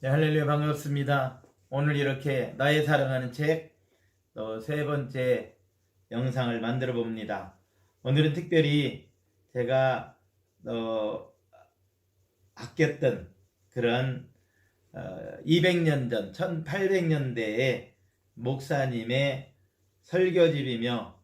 네, 할렐루야 반갑습니다. 오늘 이렇게 나의 사랑하는 책 또 세 번째 영상을 만들어 봅니다. 오늘은 특별히 제가 아꼈던 그런 200년 전 1800년대의 목사님의 설교집이며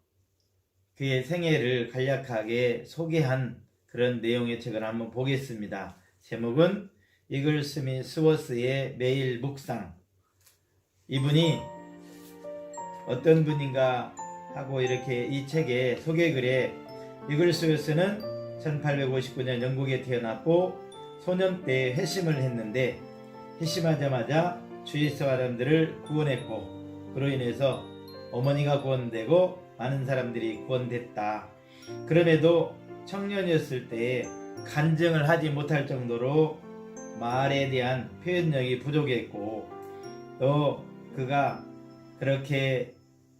그의 생애를 간략하게 소개한 그런 내용의 책을 한번 보겠습니다. 제목은 이글스미스워스의 매일 묵상. 이분이 어떤 분인가 하고 이렇게 이 책의 소개글에 이글스미스는 1859년 영국에 태어났고 소년 때 회심을 했는데 회심하자마자 주의 사람들을 구원했고 그로 인해서 어머니가 구원되고 많은 사람들이 구원됐다. 그럼에도 청년이었을 때에 간증을 하지 못할 정도로 말에 대한 표현력이 부족했고 또 그가 그렇게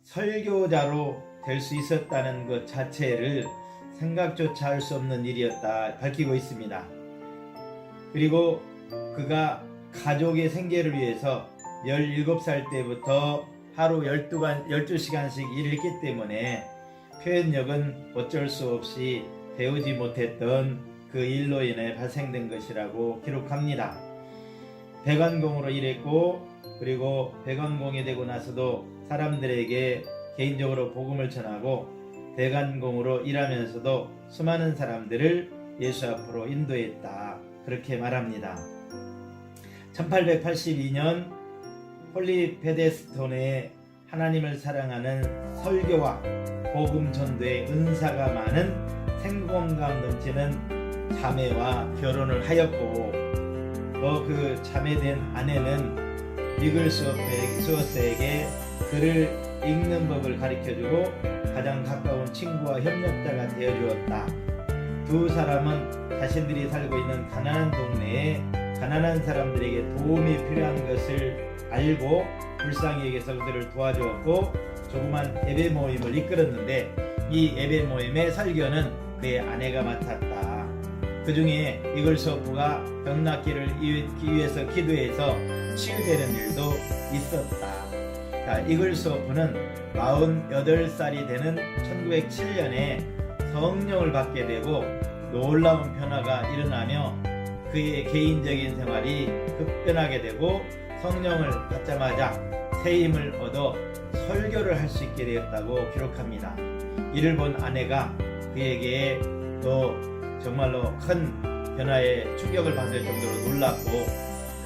설교자로 될 수 있었다는 것 자체를 생각조차 할 수 없는 일이었다 밝히고 있습니다. 그리고 그가 가족의 생계를 위해서 17살 때부터 하루 12시간씩 일을 했기 때문에 표현력은 어쩔 수 없이 배우지 못했던 그 일로 인해 발생된 것이라고 기록합니다. 배관공으로 일했고 그리고 배관공이 되고 나서도 사람들에게 개인적으로 복음을 전하고 배관공으로 일하면서도 수많은 사람들을 예수 앞으로 인도했다. 그렇게 말합니다. 1882년 홀리 페데스톤에 하나님을 사랑하는 설교와 복음 전도의 은사가 많은 생동감 넘치는 자매와 결혼을 하였고 또 그 자매된 아내는 이글스워스에게 글을 읽는 법을 가르쳐주고 가장 가까운 친구와 협력자가 되어주었다. 두 사람은 자신들이 살고 있는 가난한 동네에 가난한 사람들에게 도움이 필요한 것을 알고 불쌍히 여겨서 그들을 도와주었고 조그만 예배 모임을 이끌었는데 이 예배 모임의 설교는 그의 아내가 맡았다. 그 중에 이글스워프가 병 낫기를 위해서 기도해서 치유되는 일도 있었다. 자, 이글스워프는 48살이 되는 1907년에 성령을 받게 되고 놀라운 변화가 일어나며 그의 개인적인 생활이 급변하게 되고 성령을 받자마자 새 힘을 얻어 설교를 할 수 있게 되었다고 기록합니다. 이를 본 아내가 그에게 또 정말로 큰 변화에 충격을 받을 정도로 놀랐고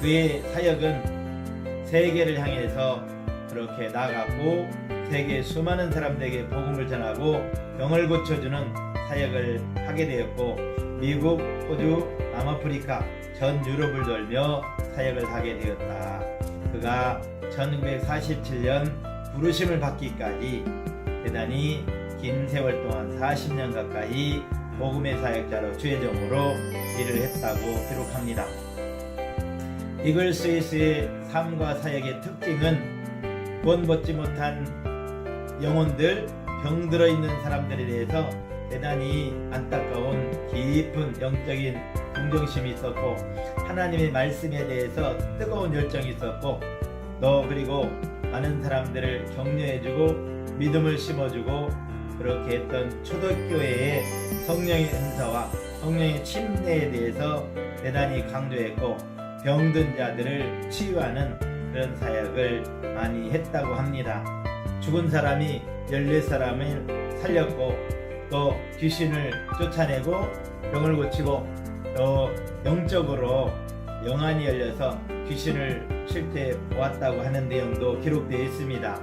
그의 사역은 세계를 향해서 그렇게 나아갔고 세계 수많은 사람들에게 복음을 전하고 병을 고쳐주는 사역을 하게 되었고 미국, 호주, 남아프리카, 전 유럽을 돌며 사역을 하게 되었다. 그가 1947년 부르심을 받기까지 대단히 긴 세월 동안 40년 가까이 복음의 사역자로 주의종으로 일을 했다고 기록합니다. 이글스위스의 삶과 사역의 특징은 구원받지 못한 영혼들, 병들어 있는 사람들에 대해서 대단히 안타까운 깊은 영적인 동정심이 있었고 하나님의 말씀에 대해서 뜨거운 열정이 있었고 또 그리고 많은 사람들을 격려해주고 믿음을 심어주고 그렇게 했던 초대교회의 성령의 은사와 성령의 침례에 대해서 대단히 강조했고 병든 자들을 치유하는 그런 사역을 많이 했다고 합니다. 죽은 사람이 14사람을 살렸고 또 귀신을 쫓아내고 병을 고치고 또 영적으로 영안이 열려서 귀신을 실제 보았다고 하는 내용도 기록되어 있습니다.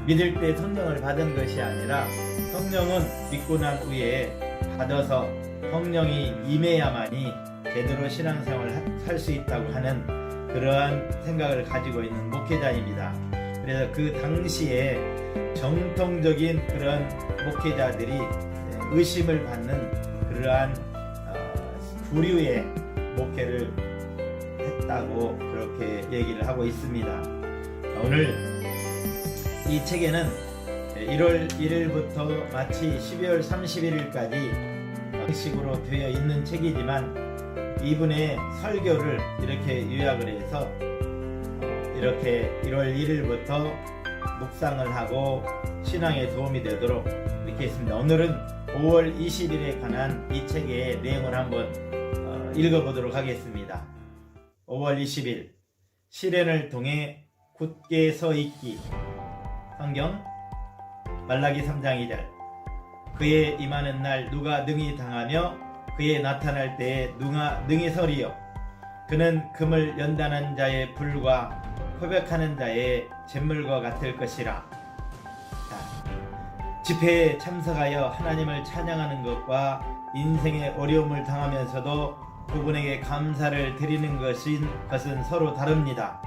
믿을 때 성령을 받은 것이 아니라 성령은 믿고 난 후에 받아서 성령이 임해야만이 제대로 신앙생활을 살 수 있다고 하는 그러한 생각을 가지고 있는 목회자입니다. 그래서 그 당시에 정통적인 그런 목회자들이 의심을 받는 그러한 부류의 목회를 했다고 그렇게 얘기를 하고 있습니다. 오늘 이 책에는 1월 1일부터 마치 12월 31일까지 형식으로 되어 있는 책이지만 이분의 설교를 이렇게 요약을 해서 이렇게 1월 1일부터 묵상을 하고 신앙에 도움이 되도록 이렇게 했습니다. 오늘은 5월 20일에 관한 이 책의 내용을 한번 읽어보도록 하겠습니다. 5월 20일 시련을 통해 굳게 서 있기. 성경 말라기 3장 2절. 그의 임하는 날 누가 능히 당하며 그의 나타날 때에 누가 능히 서리요. 그는 금을 연단한 자의 불과 고백하는 자의 잿물과 같을 것이라. 집회에 참석하여 하나님을 찬양하는 것과 인생의 어려움을 당하면서도 그분에게 감사를 드리는 것은 서로 다릅니다.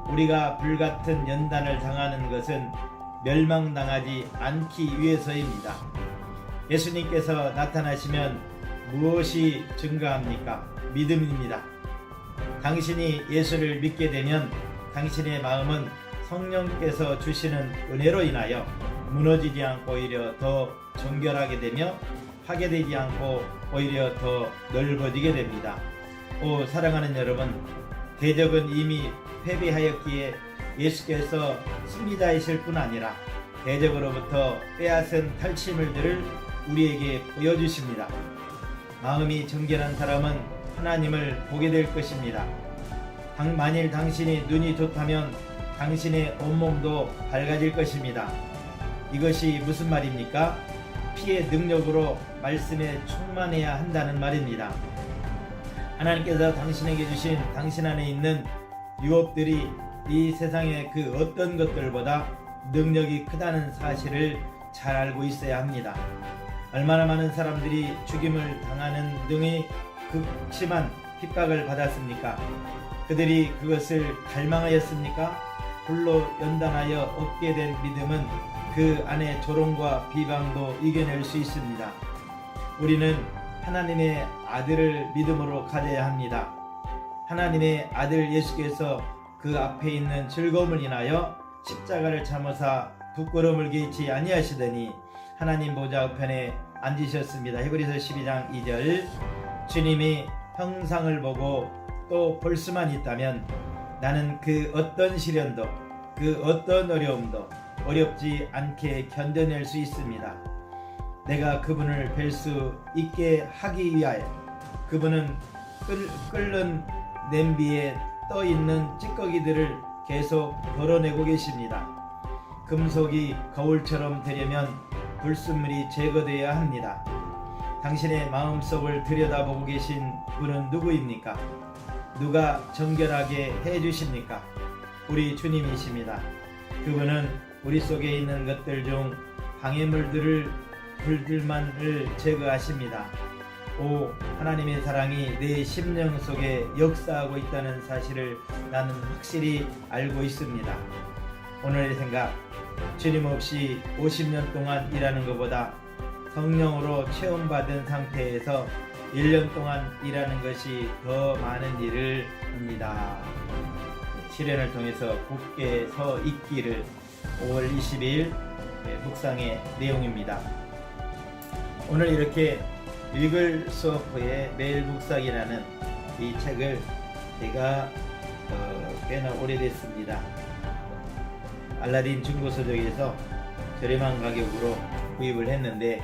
우리가 불같은 연단을 당하는 것은 멸망당하지 않기 위해서입니다. 예수님께서 나타나시면 무엇이 증가합니까? 믿음입니다. 당신이 예수를 믿게 되면 당신의 마음은 성령께서 주시는 은혜로 인하여 무너지지 않고 오히려 더 정결하게 되며 파괴되지 않고 오히려 더 넓어지게 됩니다. 오 사랑하는 여러분, 대적은 이미 패배하였기에 예수께서 승리자이실 뿐 아니라 대적으로부터 빼앗은 탈취물들을 우리에게 보여주십니다. 마음이 정결한 사람은 하나님을 보게 될 것입니다. 만일 당신이 눈이 좋다면 당신의 온몸도 밝아질 것입니다. 이것이 무슨 말입니까? 피의 능력으로 말씀에 충만해야 한다는 말입니다. 하나님께서 당신에게 주신 당신 안에 있는 유업들이 이 세상의 그 어떤 것들보다 능력이 크다는 사실을 잘 알고 있어야 합니다. 얼마나 많은 사람들이 죽임을 당하는 등의 극심한 핍박을 받았습니까? 그들이 그것을 갈망하였습니까? 불로 연단하여 얻게 된 믿음은 그 안에 조롱과 비방도 이겨낼 수 있습니다. 우리는 하나님의 아들을 믿음으로 가져야 합니다. 하나님의 아들 예수께서 그 앞에 있는 즐거움을 인하여 십자가를 참으사 부끄러움을 개의치 아니하시더니 하나님 보좌 우편에 앉으셨습니다. 히브리서 12장 2절. 주님이 형상을 보고 또 볼 수만 있다면 나는 그 어떤 시련도 그 어떤 어려움도 어렵지 않게 견뎌낼 수 있습니다. 내가 그분을 뵐 수 있게 하기 위하여 그분은 끓는 냄비에 떠 있는 찌꺼기들을 계속 덜어내고 계십니다. 금속이 거울처럼 되려면 불순물이 제거되어야 합니다. 당신의 마음속을 들여다보고 계신 분은 누구입니까? 누가 정결하게 해주십니까? 우리 주님이십니다. 그분은 우리 속에 있는 것들 중 불들만을 제거하십니다. 오 하나님의 사랑이 내 심령 속에 역사하고 있다는 사실을 나는 확실히 알고 있습니다. 오늘의 생각, 주님 없이 50년 동안 일하는 것보다 성령으로 체험받은 상태에서 1년 동안 일하는 것이 더 많은 일을 합니다. 시련을 통해서 굳게 서 있기를 5월 20일 묵상의 내용입니다. 오늘 이렇게 읽을 수 없고의 매일 묵상이라는 이 책을 제가 꽤나 오래됐습니다. 알라딘 중고서적에서 저렴한 가격으로 구입을 했는데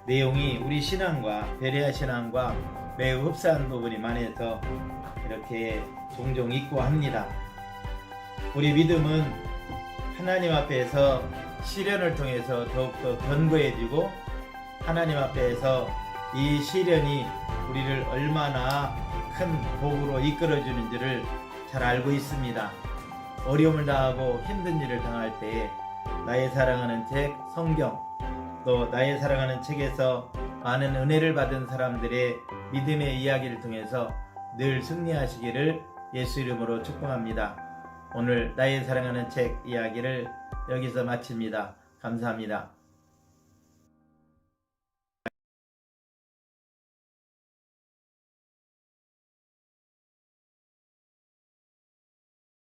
내용이 우리 신앙과 베레아 신앙과 매우 흡사한 부분이 많아서 이렇게 종종 읽고 합니다. 우리 믿음은 하나님 앞에서 시련을 통해서 더욱더 견고해지고 하나님 앞에서 이 시련이 우리를 얼마나 큰 복으로 이끌어주는지를 잘 알고 있습니다. 어려움을 당하고 힘든 일을 당할 때에 나의 사랑하는 책 성경, 또 나의 사랑하는 책에서 많은 은혜를 받은 사람들의 믿음의 이야기를 통해서 늘 승리하시기를 예수 이름으로 축복합니다. 오늘 나의 사랑하는 책 이야기를 여기서 마칩니다. 감사합니다.